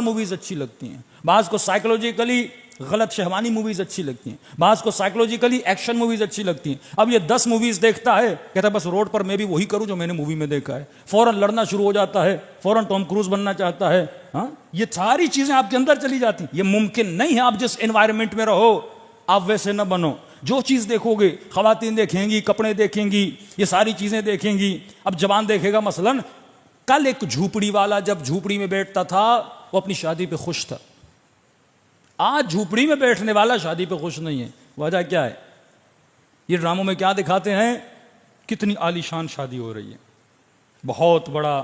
Movies अच्छी लगती हैं, बाज को साइकोलॉजिकली गलत शहवानी मूवीज अच्छी लगती हैं, बाज को साइकोलॉजिकली एक्शन मूवीज अच्छी लगती हैं। अब ये 10 मूवीज देखता है, कहता है बस रोड पर मैं भी वही करूं जो मैंने मूवी में देखा है, फौरन लड़ना शुरू हो जाता है, फौरन टॉम क्रूज बनना चाहता है। हाँ, ये सारी चीजें आपके अंदर चली जाती हैं। ये मुमकिन नहीं है आप जिस एनवायरमेंट में रहो आप वैसे न बनो। जो चीज देखोगे, खवातीन देखेंगी, कपड़े देखेंगी, ये सारी चीजें देखेंगी। अब जवान देखेगा, मसलन कल एक झूपड़ी वाला जब झूपड़ी में बैठता था वो अपनी शादी पे खुश था, आज झूपड़ी में बैठने वाला शादी पे खुश नहीं है। वजह क्या है? ये ड्रामों में क्या दिखाते हैं? कितनी आलीशान शादी हो रही है, बहुत बड़ा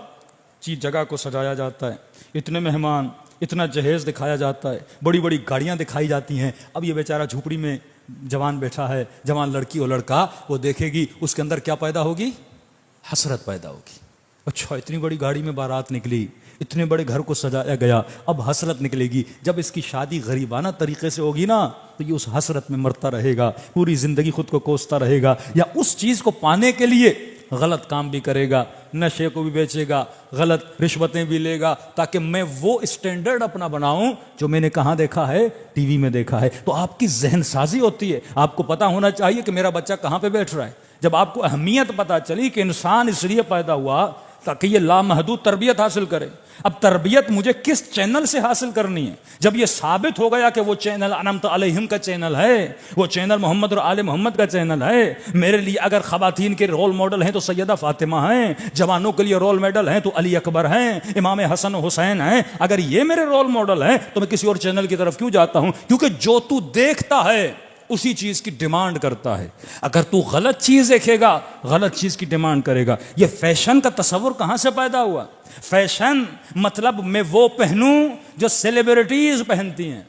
चीज जगह को सजाया जाता है, इतने मेहमान, इतना जहेज दिखाया जाता है, बड़ी बड़ी गाड़ियां दिखाई जाती हैं। अब ये बेचारा झूपड़ी में जवान बैठा है, जवान लड़की और लड़का, वो देखेगी, उसके अंदर क्या पैदा होगी? हसरत पैदा होगी। अच्छा, इतनी बड़ी गाड़ी में बारात निकली, इतने बड़े घर को सजाया गया, अब हसरत निकलेगी। जब इसकी शादी गरीबाना तरीके से होगी ना, तो ये उस हसरत में मरता रहेगा, पूरी जिंदगी खुद को कोसता रहेगा, या उस चीज को पाने के लिए गलत काम भी करेगा, नशे को भी बेचेगा, गलत रिश्वतें भी लेगा, ताकि मैं वो स्टैंडर्ड अपना बनाऊं जो मैंने कहां देखा है? टीवी में देखा है। तो आपकी जहन साजी होती है, आपको पता होना चाहिए कि मेरा बच्चा कहां पे बैठ रहा है। जब आपको अहमियत पता चली कि इंसान इसलिए पैदा हुआ ताकि ये लामहदूद तरबियत हासिल करे, अब तरबियत मुझे किस चैनल से हासिल करनी है, जब ये साबित हो गया कि वो चैनल अनअमत अलैहिम का चैनल है, वो चैनल मोहम्मद और आले मोहम्मद का चैनल है, मेरे लिए अगर खवातीन के रोल मॉडल हैं तो सैयदा फातिमा हैं, जवानों के लिए रोल मॉडल हैं तो अली अकबर हैं, इमाम हसन हुसैन हैं, अगर ये मेरे रोल मॉडल हैं तो मैं किसी और चैनल की तरफ क्यों जाता हूं? क्योंकि जो तू देखता है उसी चीज की डिमांड करता है। अगर तू गलत चीज देखेगा, गलत चीज की डिमांड करेगा। ये फैशन का तस्वुर कहां से पैदा हुआ? फैशन मतलब मैं वो पहनूं जो सेलिब्रिटीज पहनती हैं।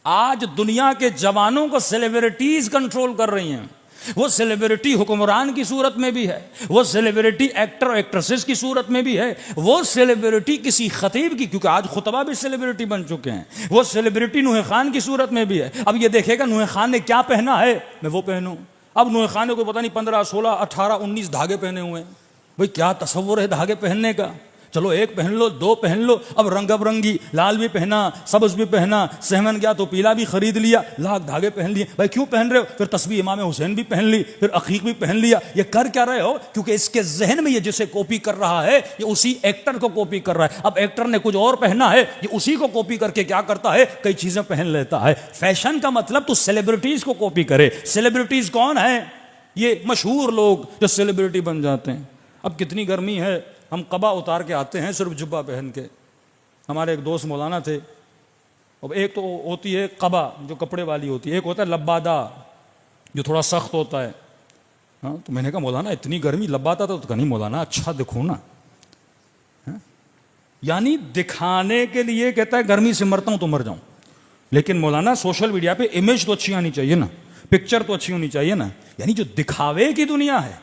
आज दुनिया के जवानों को सेलिब्रिटीज कंट्रोल कर रही हैं। वो सेलिब्रिटी हुक्मरान की सूरत में भी है, वो सेलिब्रिटी एक्टर एक्ट्रेसेस की सूरत में भी है, वो सेलिब्रिटी किसी खतीब की, क्योंकि आज खुतबा भी सेलिब्रिटी बन चुके हैं, वो सेलिब्रिटी नूह खान की सूरत में भी है। अब ये देखेगा नूह खान ने क्या पहना है, मैं वो पहनूं। अब नूह खान ने कोई पता नहीं 15, 16, 18, 19 धागे पहने हुए हैं। भाई क्या तस्वुर है धागे पहनने का? चलो एक पहन लो, दो पहन लो, अब रंग बिरंगी, लाल भी पहना, सब्ज भी पहना, सहमन गया तो पीला भी खरीद लिया, लाख धागे पहन लिए। भाई क्यों पहन रहे हो? फिर तस्बीह इमाम हुसैन भी पहन ली, फिर अकीक भी पहन लिया। ये कर क्या रहे हो? क्योंकि इसके जहन में ये जिसे कॉपी कर रहा है ये उसी एक्टर को कॉपी कर रहा है। अब एक्टर ने कुछ और पहना है, ये उसी को कॉपी करके क्या करता है? कई चीजें पहन लेता है। फैशन का मतलब तो सेलिब्रिटीज को कॉपी करे। सेलिब्रिटीज कौन है? ये मशहूर लोग जो सेलिब्रिटी बन जाते हैं। अब कितनी गर्मी है, हम कबा उतार के आते हैं सिर्फ जुब्बा पहन के। हमारे एक दोस्त मौलाना थे, अब एक तो होती है कबा जो कपड़े वाली होती है, एक होता है लब्बादा जो थोड़ा सख्त होता है। हाँ, तो मैंने कहा मौलाना इतनी गर्मी, लब्बादा तो कहा नहीं मौलाना अच्छा दिखो ना। यानी दिखाने के लिए कहता है गर्मी से मरता हूं तो मर जाऊं, लेकिन मौलाना सोशल मीडिया पे इमेज तो अच्छी आनी चाहिए ना, पिक्चर तो अच्छी होनी चाहिए ना। यानी जो दिखावे की दुनिया है,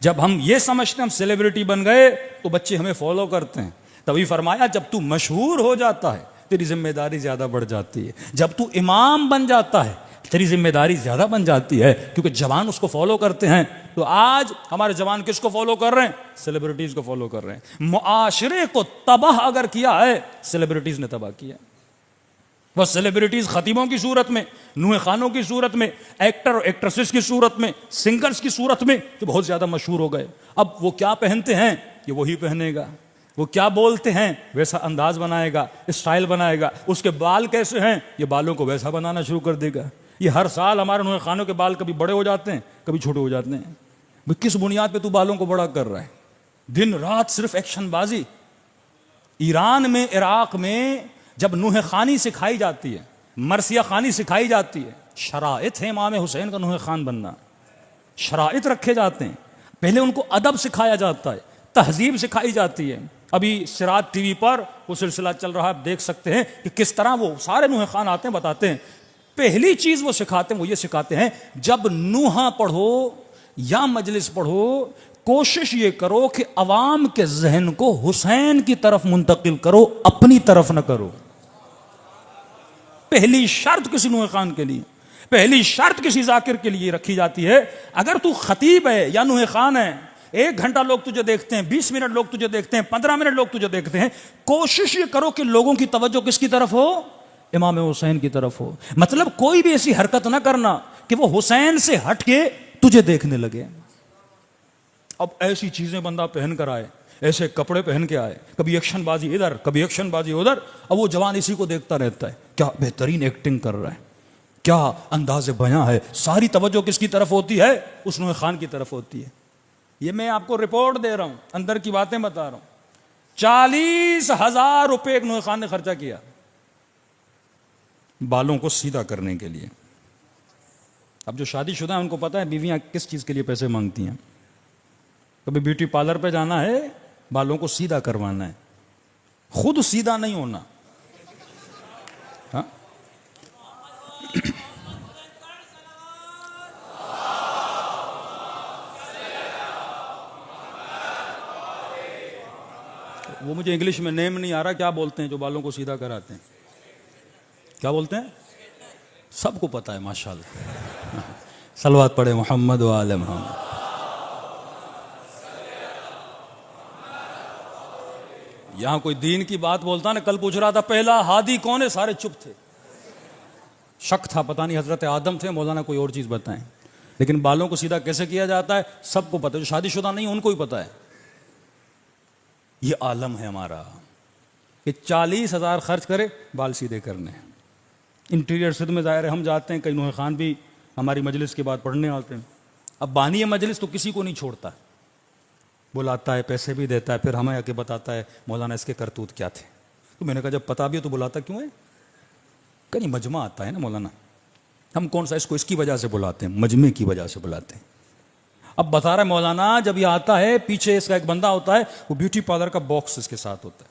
जब हम ये समझते हैं हम सेलिब्रिटी बन गए तो बच्चे हमें फॉलो करते हैं। तभी फरमाया जब तू मशहूर हो जाता है तेरी जिम्मेदारी ज्यादा बढ़ जाती है, जब तू इमाम बन जाता है तेरी जिम्मेदारी ज्यादा बन जाती है, क्योंकि जवान उसको फॉलो करते हैं। तो आज हमारे जवान किसको फॉलो कर रहे हैं? सेलिब्रिटीज को फॉलो कर रहे हैं। मुआशरे को तबाह अगर किया है सेलिब्रिटीज ने तबाह किया। वह सेलिब्रिटीज खतीबों की सूरत में, नूह खानों की सूरत में, एक्टर और एक्ट्रेसेस की सूरत में, सिंगर्स की सूरत में तो बहुत ज्यादा मशहूर हो गए। अब वो क्या पहनते हैं ये वही पहनेगा, वो क्या बोलते हैं वैसा अंदाज बनाएगा, स्टाइल बनाएगा। उसके बाल कैसे हैं ये बालों को वैसा बनाना शुरू कर देगा। ये हर साल हमारे नूह खानों के बाल कभी बड़े हो जाते हैं कभी छोटे हो जाते हैं। भाई किस बुनियाद पे तू बालों को बड़ा कर रहा है? दिन रात सिर्फ एक्शनबाजी। ईरान में, इराक में जब नूह खानी सिखाई जाती है, मरसिया खानी सिखाई जाती है, शराइत है इमाम हुसैन का नूह खान बनना, शराइत रखे जाते हैं। पहले उनको अदब सिखाया जाता है, तहजीब सिखाई जाती है। अभी सिराज टीवी पर वो सिलसिला चल रहा है, आप देख सकते हैं कि किस तरह वो सारे नूह खान आते हैं, बताते हैं। पहली चीज वो सिखाते हैं, वो ये सिखाते हैं जब नूहा पढ़ो या मजलिस पढ़ो कोशिश ये करो कि अवाम के जहन को हुसैन की तरफ मुंतकिल करो, अपनी तरफ न करो। पहली शर्त किसी नूह खान के लिए, पहली शर्त किसी जाकिर के लिए रखी जाती है। अगर तू खतीब है या नूह खान है 1 घंटा लोग तुझे देखते हैं, 20 मिनट लोग तुझे देखते हैं, 15 मिनट लोग तुझे देखते हैं, कोशिश ये करो कि लोगों की तवज्जो किसकी तरफ हो? इमाम हुसैन की तरफ हो। मतलब कोई भी ऐसी हरकत ना करना कि वो हुसैन से हट के तुझे देखने लगे। अब ऐसी चीजें बंदा पहन कर आए, ऐसे कपड़े पहन के आए, कभी एक्शन बाजी इधर, कभी एक्शन बाजी उधर, अब वो जवान इसी को देखता रहता है, क्या बेहतरीन एक्टिंग कर रहा है, क्या अंदाज बयां है। सारी तवज्जो किसकी तरफ होती है? उस नूह खान की तरफ होती है। ये मैं आपको रिपोर्ट दे रहा हूं, अंदर की बातें बता रहा हूं। 40,000 रुपए एक नूह खान ने खर्चा किया बालों को सीधा करने के लिए। अब जो शादीशुदा है उनको पता है बीवियां किस चीज के लिए पैसे मांगती हैं। कभी ब्यूटी पार्लर पे जाना है, बालों को सीधा करवाना है, खुद सीधा नहीं होना। हाँ? वो मुझे इंग्लिश में नेम नहीं आ रहा, क्या बोलते हैं जो बालों को सीधा कराते हैं? क्या बोलते हैं? सबको पता है माशाल्लाह। सलवात पढ़े मोहम्मद व आले मोहम्मद। यहां कोई दीन की बात बोलता ना, कल पूछ रहा था पहला हादी कौन है, सारे चुप थे, शक था, पता नहीं हजरत आदम थे, मौलाना कोई और चीज बताएं। लेकिन बालों को सीधा कैसे किया जाता है सबको पता है, जो शादीशुदा नहीं उनको ही पता है। ये आलम है हमारा कि 40,000 खर्च करे बाल सीधे करने। इंटीरियर सिद्ध में जाहिर है हम जाते हैं, कई नूह खान भी हमारी मजलिस के बाद पढ़ने आते हैं। अब बानी मजलिस तो किसी को नहीं छोड़ता, बुलाता है, पैसे भी देता है, फिर हमें आके बताता है मौलाना इसके करतूत क्या थे। तो मैंने कहा जब पता भी हो तो बुलाता क्यों है? कहीं मजमा आता है ना मौलाना, हम कौन सा इसको इसकी वजह से बुलाते हैं, मजमे की वजह से बुलाते हैं। अब बता रहा है मौलाना जब ये आता है पीछे इसका एक बंदा होता है, वो ब्यूटी पार्लर का बॉक्स इसके साथ होता है,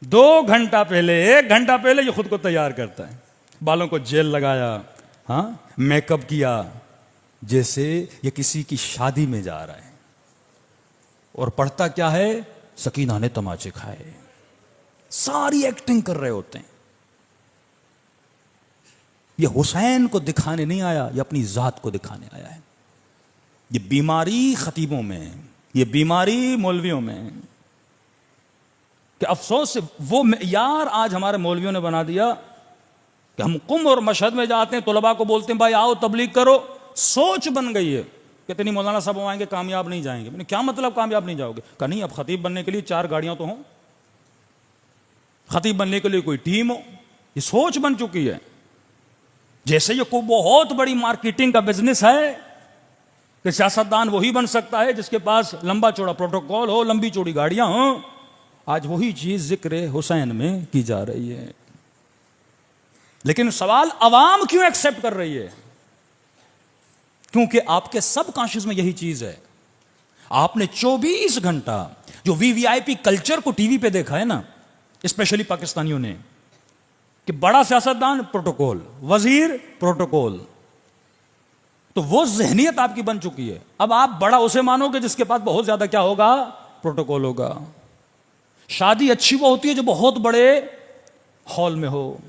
2 घंटा पहले 1 घंटा पहले ये खुद को तैयार करता है, बालों को जेल लगाया, हाँ मेकअप किया, जैसे ये किसी की शादी में जा रहा है। और पढ़ता क्या है? सकीना ने तमाचे खाए। सारी एक्टिंग कर रहे होते हैं। ये हुसैन को दिखाने नहीं आया, ये अपनी जात को दिखाने आया है। ये बीमारी खतीबों में, ये बीमारी मौलवियों में, कि अफसोस से वो यार आज हमारे मौलवियों ने बना दिया कि हम कुम और मशहद में जाते हैं, तलबा को बोलते हैं भाई आओ तबलीग करो। सोच बन गई है, कहते नहीं मौलाना साहब आएंगे कामयाब नहीं जाएंगे। मैंने क्या मतलब कामयाब नहीं जाओगे? कहा नहीं, अब खतीब बनने के लिए 4 गाड़ियां तो हों, खतीब बनने के लिए कोई टीम हो। ये सोच बन चुकी है, जैसे ये कोई बहुत बड़ी मार्केटिंग का बिजनेस है कि सियासतदान वही बन सकता है जिसके पास लंबा चौड़ा प्रोटोकॉल हो, लंबी चौड़ी गाड़ियां हो। आज वही चीज जिक्र हुसैन में की जा रही है। लेकिन सवाल अवाम क्यों एक्सेप्ट कर रही है? क्योंकि आपके सब कॉन्शियस में यही चीज है। आपने 24 घंटा जो वीवीआईपी कल्चर को टीवी पे देखा है ना, स्पेशली पाकिस्तानियों ने, कि बड़ा सियासतदान प्रोटोकॉल, वजीर प्रोटोकॉल, तो वो जहनियत आपकी बन चुकी है। अब आप बड़ा उसे मानोगे जिसके पास बहुत ज्यादा क्या होगा? प्रोटोकॉल होगा। शादी अच्छी वो होती है जो बहुत बड़े हॉल में हो।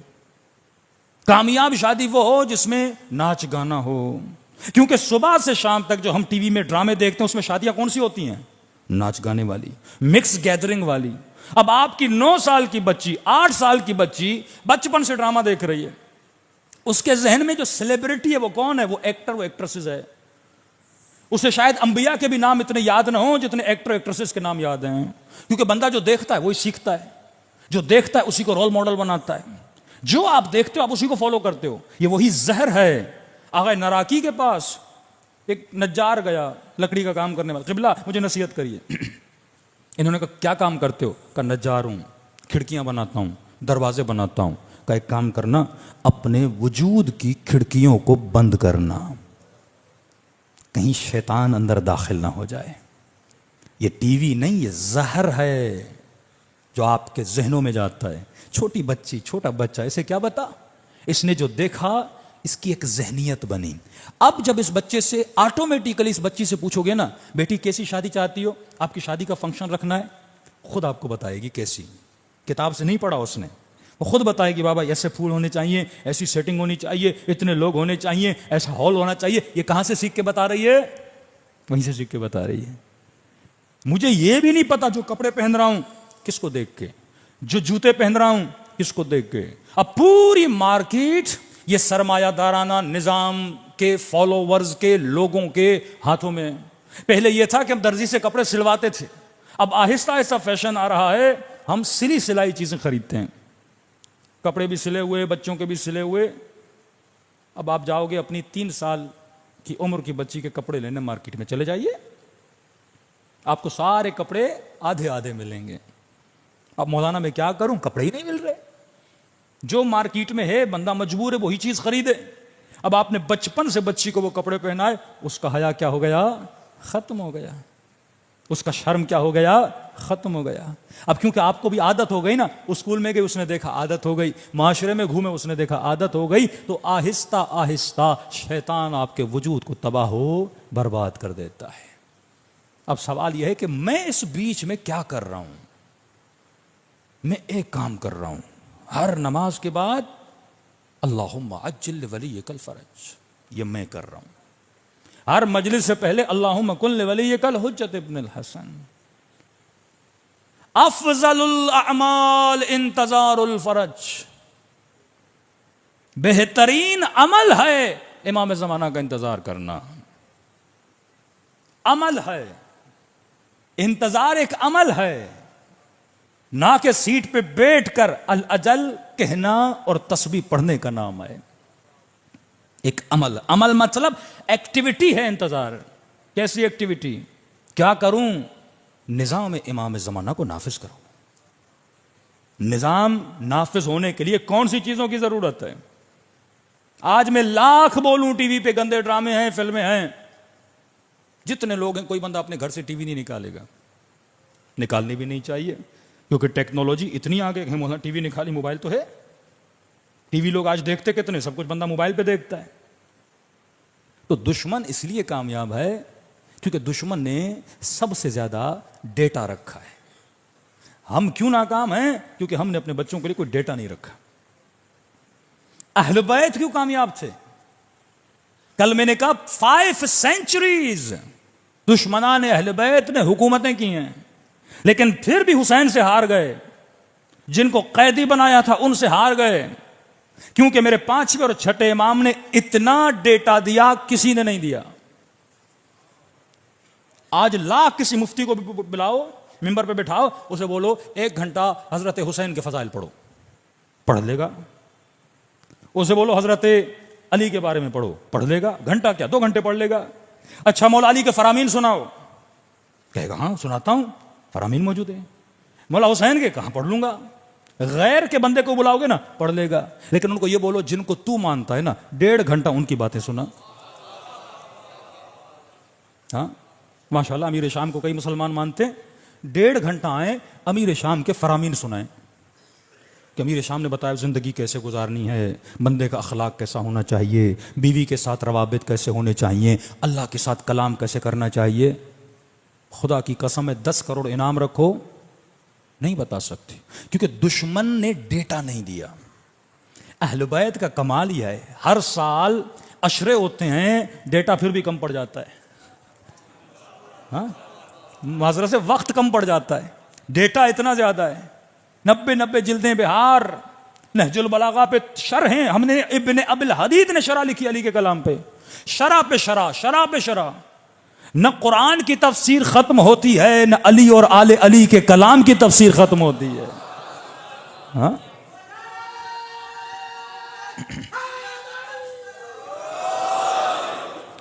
कामयाब शादी वो हो जिसमें नाच गाना हो। क्योंकि सुबह से शाम तक जो हम टीवी में ड्रामे देखते हैं उसमें शादियां कौन सी होती हैं? नाच गाने वाली, मिक्स गैदरिंग वाली। अब आपकी 9 साल की बच्ची, 8 साल की बच्ची बचपन से ड्रामा देख रही है, उसके जहन में जो सेलिब्रिटी है वो कौन है? वो एक्टर, वो एक्ट्रेसेस है। उसे शायद अंबिया के भी नाम इतने याद ना हो जितने एक्टर एक्ट्रेसेस के नाम याद हैं। क्योंकि बंदा जो देखता है वही सीखता है, जो देखता है उसी को रोल मॉडल बनाता है। जो आप देखते हो आप उसी को फॉलो करते हो। ये वही जहर है। आगा नराकी के पास एक नज्जार गया, लकड़ी का काम करने वाला, क़िबला मुझे नसीहत करिए। इन्होंने कहा क्या काम करते हो? कहा नज्जार हूं, खिड़कियां बनाता हूं, दरवाजे बनाता हूं। का एक काम करना, अपने वजूद की खिड़कियों को बंद करना, कहीं शैतान अंदर दाखिल ना हो जाए। ये टीवी नहीं, ये जहर है जो आपके जहनों में जाता है। छोटी बच्ची, छोटा बच्चा, इसे क्या बता, इसने जो देखा इसकी एक जहनियत बनी। अब जब इस बच्चे से ऑटोमेटिकली इस बच्ची से पूछोगे ना, बेटी कैसी शादी चाहती हो, आपकी शादी का फंक्शन रखना है, खुद आपको बताएगी कैसी। किताब से नहीं पढ़ा उसने, वो खुद बताएगी बाबा ऐसे फूल होने चाहिए, ऐसी सेटिंग होनी चाहिए, इतने लोग होने चाहिए, ऐसा हॉल होना चाहिए। ये कहां से सीख के बता रही है? वहीं से सीख के बता रही है। मुझे ये भी नहीं पता जो कपड़े पहन रहा हूं किसको देख के, जो जूते पहन रहा हूं किसको देख के। अब पूरी मार्केट ये सरमायादाराना निजाम के फॉलोवर्स के लोगों के हाथों में। पहले यह था कि हम दर्जी से कपड़े सिलवाते थे, अब आहिस्ता आहिस्ता फैशन आ रहा है हम सिली सिलाई चीजें खरीदते हैं, कपड़े भी सिले हुए, बच्चों के भी सिले हुए। अब आप जाओगे अपनी 3 साल की उम्र की बच्ची के कपड़े लेने मार्केट में चले जाइए, आपको सारे कपड़े आधे आधे मिलेंगे। अब मौलाना मैं क्या करूं, कपड़े ही नहीं मिल रहे। जो मार्केट में है बंदा मजबूर है वही चीज खरीदे। अब आपने बचपन से बच्ची को वो कपड़े पहनाए, उसका हया क्या हो गया, खत्म हो गया। उसका शर्म क्या हो गया, खत्म हो गया। अब क्योंकि आपको भी आदत हो गई ना, उस स्कूल में गई उसने देखा आदत हो गई, माशरे में घूमे उसने देखा आदत हो गई, तो आहिस्ता आहिस्ता शैतान आपके वजूद को तबाह हो बर्बाद कर देता है। अब सवाल यह है कि मैं इस बीच में क्या कर रहा हूं। मैं एक काम कर रहा हूं, हर नमाज के बाद अल्लाहुम्मा अज्जिल वलियकल फरज, ये मैं कर रहा हूं। हर मजलिस से पहले अल्लाहुम्मा कुल वलियकल हुज्जत इब्नुल हसन। अफजलुल अमाल इंतजारुल फरज, बेहतरीन अमल है इमाम ज़माना का इंतजार करना। अमल है, इंतजार एक अमल है, ना कि सीट पे बैठकर अल अजल कहना और तस्बीह पढ़ने का नाम है। एक अमल, अमल मतलब एक्टिविटी है इंतजार। कैसी एक्टिविटी, क्या करूं, निजाम इमाम ज़माना को नाफिज करो। निजाम नाफिज होने के लिए कौन सी चीजों की जरूरत है। आज मैं लाख बोलूं टीवी पे गंदे ड्रामे हैं, फिल्में हैं, जितने लोग हैं कोई बंदा अपने घर से टीवी नहीं निकालेगा, निकालनी भी नहीं चाहिए, क्योंकि टेक्नोलॉजी इतनी आगे है। मोहल्ला टीवी निकाली, मोबाइल तो है, टीवी लोग आज देखते कितने, सब कुछ बंदा मोबाइल पे देखता है। तो दुश्मन इसलिए कामयाब है क्योंकि दुश्मन ने सबसे ज्यादा डेटा रखा है। हम क्यों नाकाम हैं, क्योंकि हमने अपने बच्चों के लिए कोई डेटा नहीं रखा। अहले बैत क्यों कामयाब थे, कल मैंने कहा 5 सेंचुरीज दुश्मनान अहले बैत ने हुकूमतें की हैं, लेकिन फिर भी हुसैन से हार गए। जिनको कैदी बनाया था उनसे हार गए, क्योंकि मेरे 5वें और 6ठे इमाम ने इतना डेटा दिया किसी ने नहीं दिया। आज लाख किसी मुफ्ती को भी बुलाओ, मिंबर पे बिठाओ, उसे बोलो 1 घंटा हजरत हुसैन के फजाइल पढ़ो, पढ़ लेगा। उसे बोलो हजरत अली के बारे में पढ़ो, पढ़ लेगा। घंटा क्या 2 घंटे पढ़ लेगा। अच्छा मौला अली के फरामीन सुनाओ, कहेगा हाँ सुनाता हूं, फरामीन मौजूद है। मौला हुसैन के कहां पढ़ लूंगा। गैर के बंदे को बुलाओगे ना, पढ़ लेगा। लेकिन उनको ये बोलो जिनको तू मानता है ना, 1.5 घंटा उनकी बातें सुना। हाँ माशाल्लाह, अमीर शाम को कई मुसलमान मानते हैं, 1.5 घंटा आए अमीर शाम के फरामीन सुनाए कि अमीर शाम ने बताया जिंदगी कैसे गुजारनी है, बंदे का अखलाक कैसा होना चाहिए, बीवी के साथ रवाबित कैसे होने चाहिए, अल्लाह के साथ कलाम कैसे करना चाहिए। खुदा की कसम है 10 करोड़ इनाम रखो, नहीं बता सकते, क्योंकि दुश्मन ने डेटा नहीं दिया। अहले बैत का कमाल यह है, हर साल अशरे होते हैं, डेटा फिर भी कम पड़ जाता है। हाँ माजरत से वक्त कम पड़ जाता है, डेटा इतना ज्यादा है। 90 जिल्दें बिहार, नहजुल बलागा पे शरह, हमने इब्ने अबिल हदीद ने शरह लिखी अली के कलाम पे, शरह पे शरह, शरह पे शरह। न कुरान की तफसीर खत्म होती है, न अली और आले अली के कलाम की तफसीर खत्म होती है। हाँ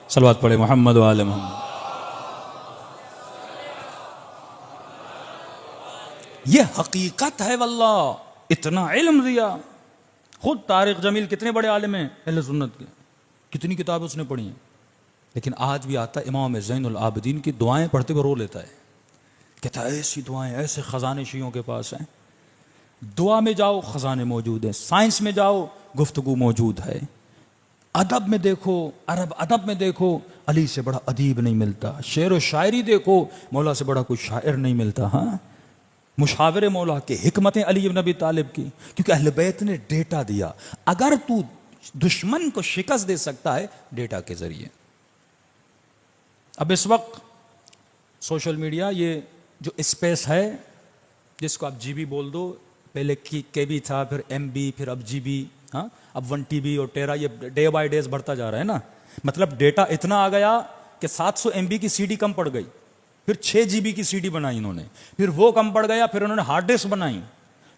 सलवात पढ़े मोहम्मद व आले मोहम्मद। ये हकीकत है वल्लाह, इतना इल्म दिया। खुद तारिक जमील कितने बड़े आलिम हैं अहले सुन्नत के, कितनी किताबें उसने पढ़ी हैं, लेकिन आज भी आता इमाम ज़ैनुल आबिदीन की दुआएं पढ़ते हुए रो लेता है। कहता है ऐसी दुआएं, ऐसे खजाने शियों के पास हैं। दुआ में जाओ खजाने मौजूद हैं, साइंस में जाओ गुफ्तगू मौजूद है, अदब में देखो, अरब अदब में देखो अली से बड़ा अदीब नहीं मिलता, शेर व शायरी देखो मौला से बड़ा कोई शायर नहीं मिलता। हाँ मुशावरे मौला के, हिकमतें अली इब्न अबी तालिब की, क्योंकि अहले बैत ने डेटा दिया। अगर तू दुश्मन को शिकस्त दे सकता है डेटा के जरिए, अब इस वक्त सोशल मीडिया, ये जो स्पेस है जिसको आप जीबी बोल दो, पहले केबी था, फिर एमबी, फिर अब जीबी, हाँ अब 1 टीबी और टेरा, ये डे बाय डेज बढ़ता जा रहा है ना। मतलब डेटा इतना आ गया कि 700 MB की सीडी कम पड़ गई, फिर 6 GB की सीडी बनाई इन्होंने, फिर वो कम पड़ गया, फिर उन्होंने हार्ड डिस्क बनाई,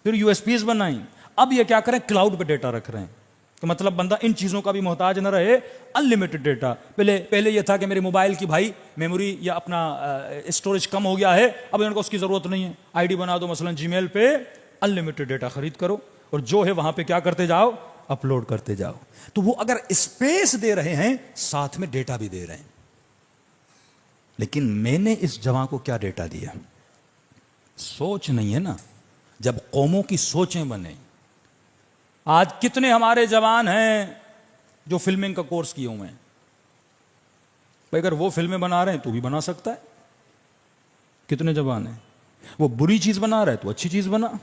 फिर यूएसपीज बनाई। अब ये क्या करें, क्लाउड पे डेटा रख रहे हैं। तो मतलब बंदा इन चीजों का भी मोहताज न रहे, अनलिमिटेड डेटा। पहले ये था कि मेरे मोबाइल की भाई मेमोरी या अपना स्टोरेज कम हो गया है, अब इनको उसकी जरूरत नहीं है, आईडी बना दो मसलन जीमेल पे, अनलिमिटेड डेटा खरीद करो और जो है वहां पे क्या करते जाओ, अपलोड करते जाओ। तो वो अगर स्पेस दे रहे हैं, साथ में डेटा भी दे रहे हैं। लेकिन मैंने इस जवां को क्या डेटा दिया? सोच नहीं है ना। जब कौमों की सोचें बने, आज कितने हमारे जवान हैं जो फिल्मिंग का कोर्स किए हुए हैं भाई, अगर वो फिल्में बना रहे हैं तो भी बना सकता है। कितने जवान हैं, वो बुरी चीज बना रहे हैं तो अच्छी चीज बना।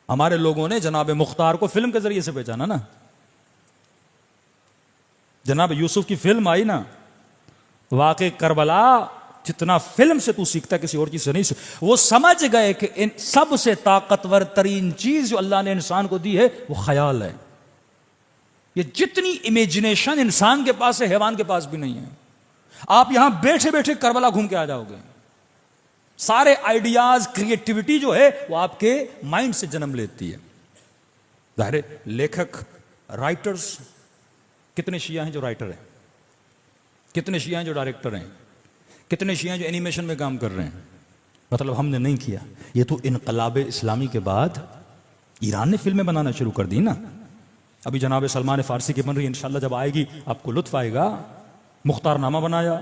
हमारे लोगों ने जनाब मुख्तार को फिल्म के जरिए से पहचाना ना। जनाब यूसुफ की फिल्म आई ना, वाकई करबला, जितना फिल्म से तू सीखता किसी और चीज से नहीं। वो समझ गए कि इन सबसे ताकतवर तरीन चीज जो अल्लाह ने इंसान को दी है वो ख्याल है। ये जितनी इमेजिनेशन इंसान के पास है, हैवान के पास भी नहीं है। आप यहां बैठे बैठे करबला घूम के आ जाओगे। सारे आइडियाज, क्रिएटिविटी जो है वो आपके माइंड से जन्म लेती है। जाहिर है, लेखक, राइटर्स, कितने शिया हैं जो राइटर हैं, कितने शिया हैं जो डायरेक्टर हैं, कितने शिया हैं जो एनिमेशन में काम कर रहे हैं। मतलब हमने नहीं किया। ये तो इनकलाब इस्लामी के बाद ईरान ने फिल्में बनाना शुरू कर दी ना। अभी जनाब सलमान फारसी की बन रही है, इंशाल्लाह जब आएगी आपको लुत्फ आएगा। मुख्तारनामा बनाया,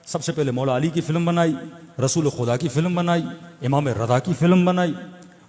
सबसे पहले मौला अली की फिल्म बनाई, रसूल खुदा की फिल्म बनाई, इमाम रज़ा की फिल्म बनाई,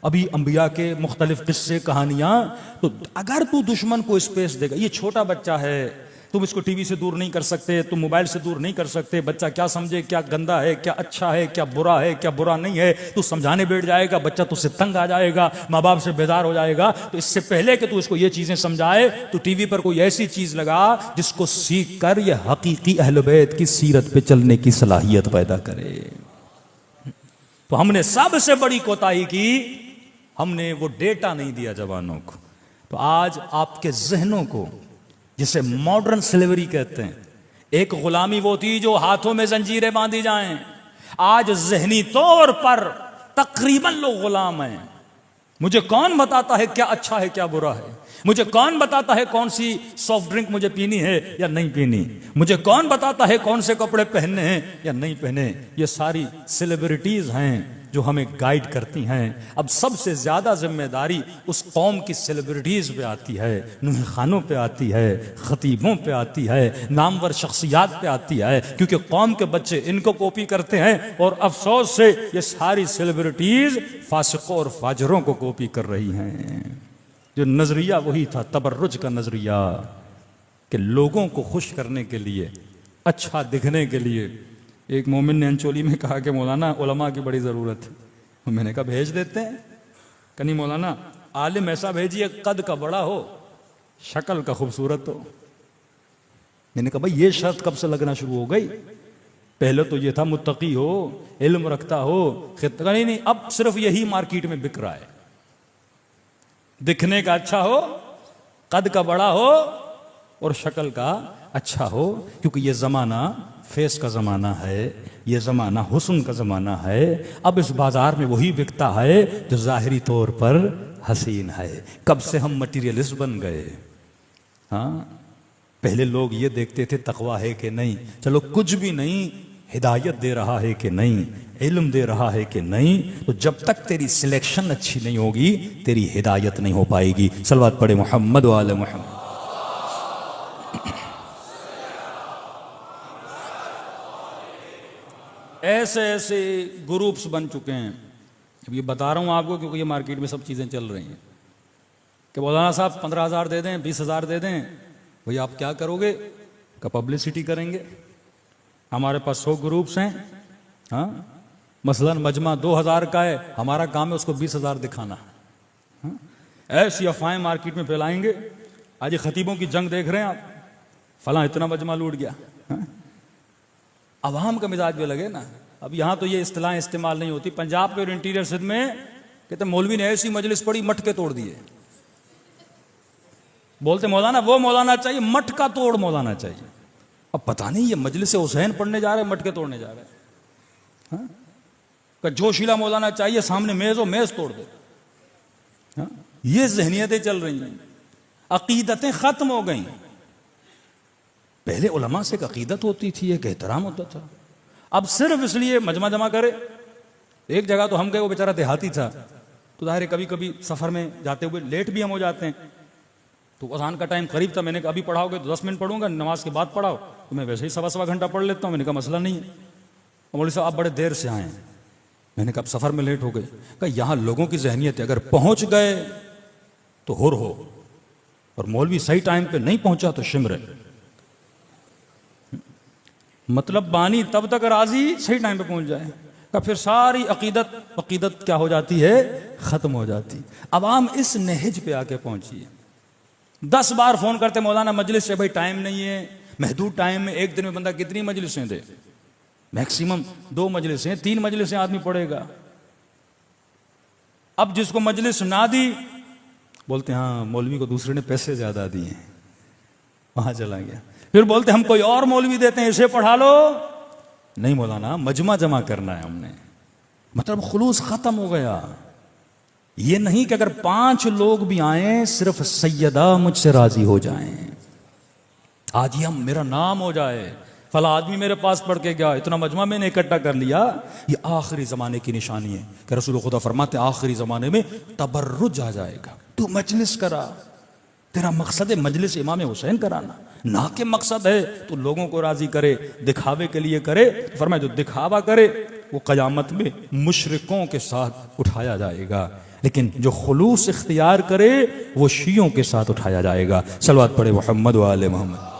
अभी अंबिया के मुख्तलिफ किस्से कहानियां। तो अगर तू दुश्मन को स्पेस देगा, ये छोटा बच्चा है, तुम इसको टीवी से दूर नहीं कर सकते, तुम मोबाइल से दूर नहीं कर सकते। बच्चा क्या समझे, क्या गंदा है, क्या अच्छा है, क्या बुरा है, क्या बुरा नहीं है, तू समझाने बैठ जाएगा, बच्चा तुझसे तंग आ जाएगा, माँ बाप से बेजार हो जाएगा। तो इससे पहले कि तू इसको ये चीजें समझाए, तो टीवी पर कोई ऐसी चीज लगा जिसको सीख कर ये हकीकी अहले बैत की सीरत पे चलने की सलाहियत पैदा करे। तो हमने सबसे बड़ी कोताही की, हमने वो डेटा नहीं दिया जवानों को। तो आज आपके जहनों को, जिसे मॉडर्न स्लेवरी कहते हैं, एक गुलामी वो थी जो हाथों में जंजीरें बांधी जाएं। आज जहनी तौर पर तकरीबन लोग गुलाम हैं। मुझे कौन बताता है क्या अच्छा है क्या बुरा है, मुझे कौन बताता है कौन सी सॉफ्ट ड्रिंक मुझे पीनी है या नहीं पीनी, मुझे कौन बताता है कौन से कपड़े पहनने हैं या नहीं पहने। ये सारी सेलिब्रिटीज हैं जो हमें गाइड करती हैं। अब सबसे ज्यादा जिम्मेदारी उस कौम की सेलिब्रिटीज पे आती है, नूह खानों पे आती है, खतीबों पे आती है, नामवर शख्सियात पे आती है, क्योंकि कौम के बच्चे इनको कॉपी करते हैं। और अफसोस से ये सारी सेलिब्रिटीज फासिकों और फाजरों को कॉपी कर रही हैं। जो नजरिया वही था, तबर्रुज का नजरिया, कि लोगों को खुश करने के लिए, अच्छा दिखने के लिए। एक मोमिन ने अंचोली में कहा कि मौलाना उलमा की बड़ी ज़रूरत है। मैंने कहा भेज देते हैं। कहीं मौलाना आलिम ऐसा भेजिए कद का बड़ा हो, शक्ल का खूबसूरत हो। मैंने कहा भाई ये शर्त कब से लगना शुरू हो गई? पहले तो ये था मुत्तकी हो, इल्म रखता हो, नहीं, अब सिर्फ यही मार्केट में बिक रहा है। दिखने का अच्छा हो, कद का बड़ा हो और शक्ल का अच्छा हो, क्योंकि ये जमाना फेस का जमाना है, ये जमाना हुस्न का जमाना है। अब इस बाजार में वही बिकता है जो जाहिरी तौर पर हसीन है। कब से हम मटीरियलिस्ट बन गए। हाँ, पहले लोग ये देखते थे तकवा है कि नहीं, चलो कुछ भी नहीं, हिदायत दे रहा है कि नहीं, इल्म दे रहा है कि नहीं। तो जब तक तेरी सिलेक्शन अच्छी नहीं होगी, तेरी हिदायत नहीं हो पाएगी। सलवात पढ़े मोहम्मद वाले मोहम्मद। ऐसे ऐसे ग्रुप्स बन चुके हैं। अब ये बता रहा हूँ आपको क्योंकि ये मार्केट में सब चीज़ें चल रही हैं कि मौलाना साहब 15,000 दे दें, 20,000 दे दें, भैया आप क्या करोगे? का पब्लिसिटी करेंगे। हमारे पास 100 ग्रुप्स हैं। हाँ, मसलन मजमा 2,000 का है, हमारा काम है उसको 20,000 दिखाना। हाँ? ऐसी अफवाहें मार्केट में फैलाएंगे। आज खतीबों की जंग देख रहे हैं आप, फला इतना मजमा लूट गया। हाँ? अवाम का मिजाज भी लगे ना। अब यहाँ तो ये इस्तिलाहें इस्तेमाल नहीं होती। पंजाब के और इंटीरियर सिंध में कहते मौलवी ने ऐसी मजलिस पड़ी मटके तोड़ दिए। बोलते मौलाना वो मौलाना चाहिए, मटका तोड़ मौलाना चाहिए। अब पता नहीं ये मजलिस हुसैन पढ़ने जा रहे हैं मटके तोड़ने जा रहे हैं। हाँ? जोशीला मौलाना चाहिए, सामने मेज हो मेज तोड़ दो। हाँ? ये जहनियतें चल रही हैं, अकीदतें खत्म हो गई। पहले उलमा से एक अकीदत होती थी, एक एहतराम होता था। अब सिर्फ इसलिए मजमा जमा करे। एक जगह तो हम गए, वो बेचारा देहाती था, तो जाहिर है कभी कभी सफर में जाते हुए लेट भी हम हो जाते हैं। तो अज़ान का टाइम करीब था, मैंने कहा अभी पढ़ाओगे तो 10 मिनट पढ़ूंगा, नमाज के बाद पढ़ाओ तो मैं वैसे ही सवा घंटा पढ़ लेता हूँ। मैंने कहा मसला नहीं है। मौलवी साहब आप बड़े देर से आए हैं। मैंने कहा सफर में लेट हो गए। कहा यहाँ लोगों की जहनियत है, अगर पहुंच गए तो हुर हो, और मौलवी सही टाइम पे नहीं पहुंचा तो शिमर। मतलब बानी तब तक राजी सही टाइम पे पहुंच जाए, का फिर सारी अकीदत क्या हो जाती है, खत्म हो जाती। अब आम इस नहज पे आके पहुंची है। 10 बार फोन करते मौलाना मजलिस से, भाई टाइम नहीं है, महदूद टाइम में एक दिन में बंदा कितनी मजलिसें दे, मैक्सिमम 2 मजलिसें 3 मजलिसें आदमी पढ़ेगा। अब जिसको मजलिस ना दी बोलते हाँ मौलवी को दूसरे ने पैसे ज्यादा दिए, वहां चला गया। फिर बोलते हम कोई और मौलवी देते हैं, इसे पढ़ा लो। नहीं मौलाना मजमा जमा करना है हमने, मतलब खुलूस खत्म हो गया। ये नहीं कि अगर 5 लोग भी आए सिर्फ सैयदा मुझसे राजी हो जाएं, आज ही हम मेरा नाम हो जाए, फला आदमी मेरे पास पढ़ के गया, इतना मजमा मैंने इकट्ठा कर लिया। ये आखिरी जमाने की निशानी है कि रसूल खुदा फरमाते आखिरी जमाने में तबर्रुज आ जाएगा। तू मजलिस करा, तेरा मकसद है मजलिस इमाम हुसैन कराना, ना के मकसद है तो लोगों को राजी करे, दिखावे के लिए करे। फरमाया जो दिखावा करे वो कयामत में मुशरिकों के साथ उठाया जाएगा, लेकिन जो खुलूस इख्तियार करे वो शियों के साथ उठाया जाएगा। सलवात पढ़े मोहम्मद व आले मोहम्मद।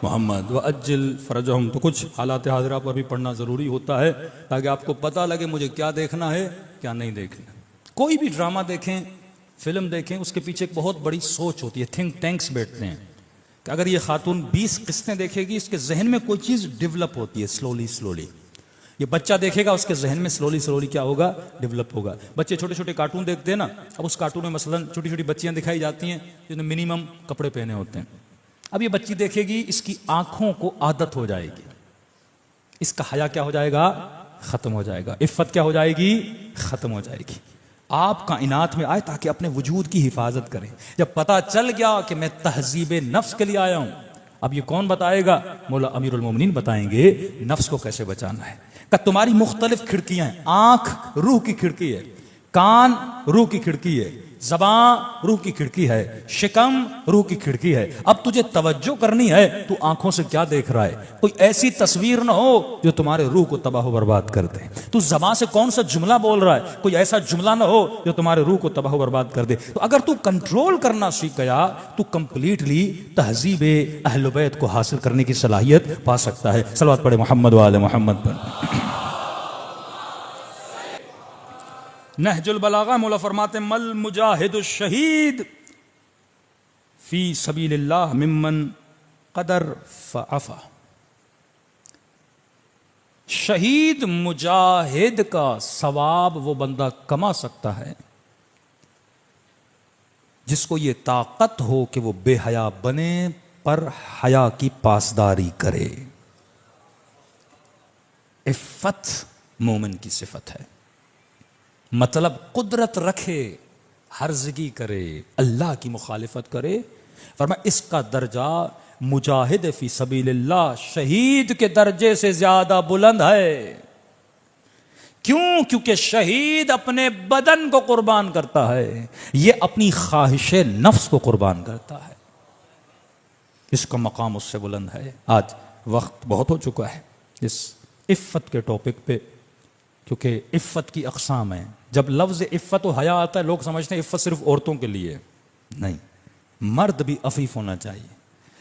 मोहम्मद व अज्जिल फरजहम। तो कुछ हालात हाज़िरा पर भी पढ़ना ज़रूरी होता है ताकि आपको पता लगे मुझे क्या देखना है क्या नहीं देखना। कोई भी ड्रामा देखें, फिल्म देखें, उसके पीछे एक बहुत बड़ी सोच होती है। थिंक टैंक्स बैठते हैं कि अगर ये खातून 20 किस्तें देखेगी, इसके जहन में कोई चीज़ डेवलप होती है स्लोली स्लोली। ये बच्चा देखेगा, उसके जहन में स्लोली स्लोली क्या होगा, डेवलप होगा। बच्चे छोटे छोटे कार्टून देखते हैं ना, अब उस कार्टून में मसलन छोटी छोटी बच्चियां दिखाई जाती हैं जिन्होंने मिनिमम कपड़े पहने होते हैं। अब ये बच्ची देखेगी, इसकी आंखों को आदत हो जाएगी, इसका हया क्या हो जाएगा, खत्म हो जाएगा, इफ्फत क्या हो जाएगी, खत्म हो जाएगी। आप कायनात में आए ताकि अपने वजूद की हिफाजत करें। जब पता चल गया कि मैं तहजीब नफ्स के लिए आया हूं, अब ये कौन बताएगा, मौला अमीरुल मोमिनीन बताएंगे नफ्स को कैसे बचाना है। कि तुम्हारी मुख्तलिफ खिड़कियां हैं, आंख रूह की खिड़की है, कान रूह की खिड़की है, ज़बान रूह की खिड़की है, शिकम रूह की खिड़की है। अब तुझे तवज्जो करनी है, तू आंखों से क्या देख रहा है, कोई ऐसी तस्वीर ना हो जो तुम्हारे रूह को तबाह बर्बाद कर दे। तू ज़बान से कौन सा जुमला बोल रहा है, कोई ऐसा जुमला ना हो जो तुम्हारे रूह को तबाह बर्बाद कर दे। तो अगर तू कंट्रोल करना सीख गया, तू कंप्लीटली तहजीब अहले बैत को हासिल करने की सलाहियत पा सकता है। सलवात पढ़े मोहम्मद व आले मोहम्मद पर। नहजुल बलागा मौला फरमाते मल मुजाहिदु शहीद फी सबीलिल्लाह मिम्मन कदर फअफा। शहीद मुजाहिद का सवाब वो बंदा कमा सकता है जिसको ये ताकत हो कि वो बेहया बने पर हया की पासदारी करे। इफ़्फ़त मोमिन की सिफत है, मतलब कुदरत रखे, हर्जगी करे, अल्लाह की मुखालिफत करे। फरमाया इसका दर्जा मुजाहिद फी सबीलिल्लाह शहीद के दर्जे से ज्यादा बुलंद है। क्यों? क्योंकि शहीद अपने बदन को कुर्बान करता है, ये अपनी ख्वाहिश नफ्स को कुर्बान करता है, इसका मकाम उससे बुलंद है। आज वक्त बहुत हो चुका है इस इफ़्फ़त के टॉपिक पे, क्योंकि इफ़्फ़त की अक़साम है। जब लफ्ज़ इफ़्फ़त व हया आता है लोग समझते हैं इफ़्फ़त सिर्फ औरतों के लिए, नहीं, मर्द भी अफ़ीफ़ होना चाहिए।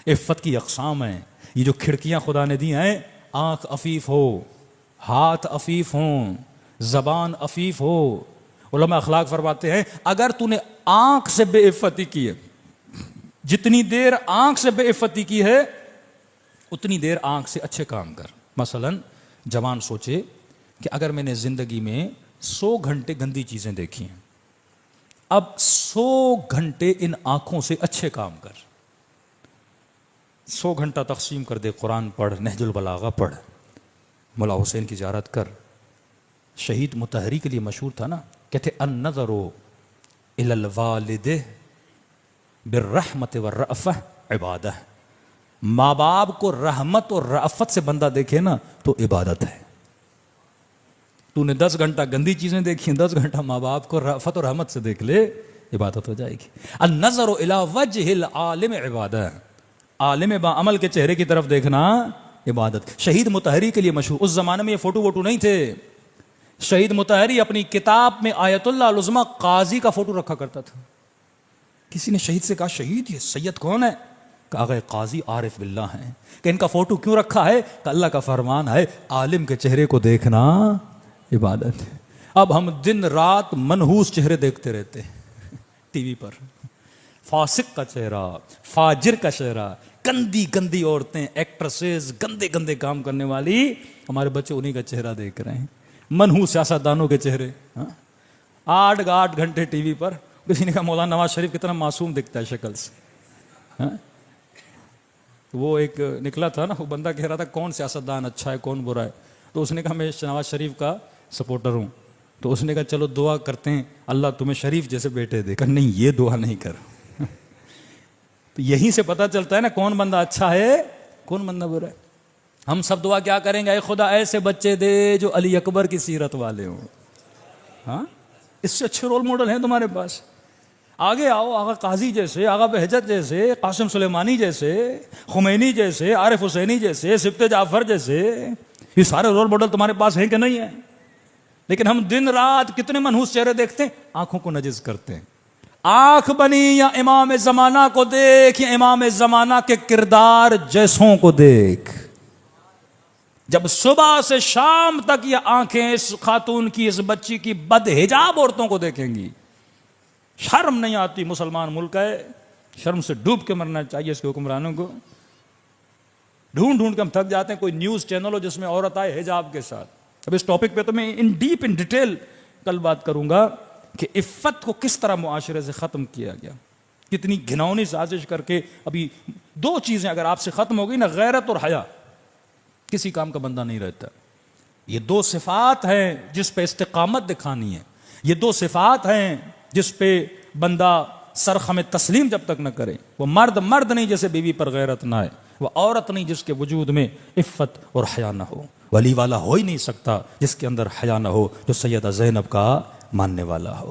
इफ़्फ़त की अक़साम है। ये जो खिड़कियाँ खुदा ने दी हैं, आँख अफ़ीफ़ हो, हाथ अफ़ीफ़ हों, ज़बान अफ़ीफ़ हो। उलमा अखलाक फरमाते हैं अगर तूने आँख से बेइफ़्फ़ती की है जितनी देर आंख से बेइफ्फती की है उतनी देर आंख से अच्छे काम कर। मसलन जवान सोचे कि अगर मैंने जिंदगी में 100 घंटे गंदी चीजें देखी हैं, अब 100 घंटे इन आंखों से अच्छे काम कर। 100 घंटा तकसीम कर दे, कुरान पढ़, नहजुल बलागा पढ़, मुला हुसैन की ज़ियारत कर। शहीद मुतहरी के लिए मशहूर था ना, कहते अन्नज़रो इलल वालिदे बिर्रहमत व रअफ़ह इबादह। माँ बाप को रहमत और रअफ़त से बंदा देखे ना तो इबादत है। तूने 10 घंटा गंदी चीजें देखी, 10 घंटा माँ बाप को रअफ़त और रहमत से देख ले, इबादत हो जाएगी। अन्नज़रो इला वजहिल आलिम इबादह, आलिम बाअमल के चेहरे की तरफ देखना इबादत। शहीद मुतहरी के लिए मशहूर, उस जमाने में ये फोटो वोटो नहीं थे। शहीद मुतहरी अपनी किताब में आयतुल्लाह अल उज़्मा काजी का फोटो रखा करता था। किसी ने शहीद से कहा, शहीद ये सैयद कौन है? कहा गए काजी आरिफ बिल्लाह हैं। कि इनका फोटो क्यों रखा है? कि अल्लाह का फरमान है आलिम के चेहरे को देखना इबादत है। अब हम दिन रात मनहूस चेहरे देखते रहते हैं टीवी पर, फासिक का चेहरा, फाजिर का चेहरा, गंदी गंदी औरतें, एक्ट्रेसेस, गंदे गंदे काम करने वाली, हमारे बच्चे उन्हीं का चेहरा देख रहे हैं। मनहूस सियासतदानों के चेहरे। 8 घंटे टीवी पर। किसी ने कहा मौलाना नवाज शरीफ कितना मासूम दिखता है शक्ल से। वो एक निकला था ना, वो बंदा कह रहा था कौन सियासतदान अच्छा है कौन बुरा है, तो उसने कहा मैं नवाज शरीफ का सपोर्टर हूँ। तो उसने कहा चलो दुआ करते हैं अल्लाह तुम्हें शरीफ जैसे बेटे दे। कहा नहीं, ये दुआ नहीं कर। तो यहीं से पता चलता है ना कौन बंदा अच्छा है कौन बंदा बुरा है। हम सब दुआ क्या करेंगे, ऐ खुदा ऐसे बच्चे दे जो अली अकबर की सीरत वाले हों। हाँ, इससे अच्छे रोल मॉडल हैं तुम्हारे पास। आगे आओ, आगा काजी जैसे, आगा बहजत जैसे, कासिम सुलेमानी जैसे, खुमैनी जैसे, आरिफ हुसैनी जैसे, सिब्ते जाफर जैसे, ये सारे रोल मॉडल तुम्हारे पास हैं कि नहीं है? लेकिन हम दिन रात कितने मनहूस चेहरे देखते हैं, आंखों को नजिज करते हैं। आंख बनी या इमाम जमाना को देख, या इमाम जमाना के किरदार जैसों को देख। जब सुबह से शाम तक ये आंखें इस खातून की, इस बच्ची की बदहिजाब औरतों को देखेंगी, शर्म नहीं आती? मुसलमान मुल्क है, शर्म से डूब के मरना चाहिए इसके हुक्मरानों को। ढूंढ ढूंढ के हम थक जाते हैं कोई न्यूज चैनल हो जिसमें औरत आए हिजाब के साथ। अब इस टॉपिक पे तो मैं इन डिटेल कल बात करूंगा कि इफ्फत को किस तरह मुआशरे से खत्म किया गया, कितनी घिनौनी साजिश करके। अभी 2 चीजें अगर आपसे खत्म हो गई ना, गैरत और हया, किसी काम का बंदा नहीं रहता। ये 2 सिफात हैं जिस पे इस्तिकामत दिखानी है। ये 2 सिफात हैं जिस पे बंदा सरखम तस्लीम जब तक न करे। वो मर्द नहीं जिसे बीवी पर गैरत ना आए, वो औरत नहीं जिसके वजूद में इफ्फत और हया ना हो। वली वाला हो ही नहीं सकता जिसके अंदर हया ना हो, जो सैयदा ज़ैनब का मानने वाला हो।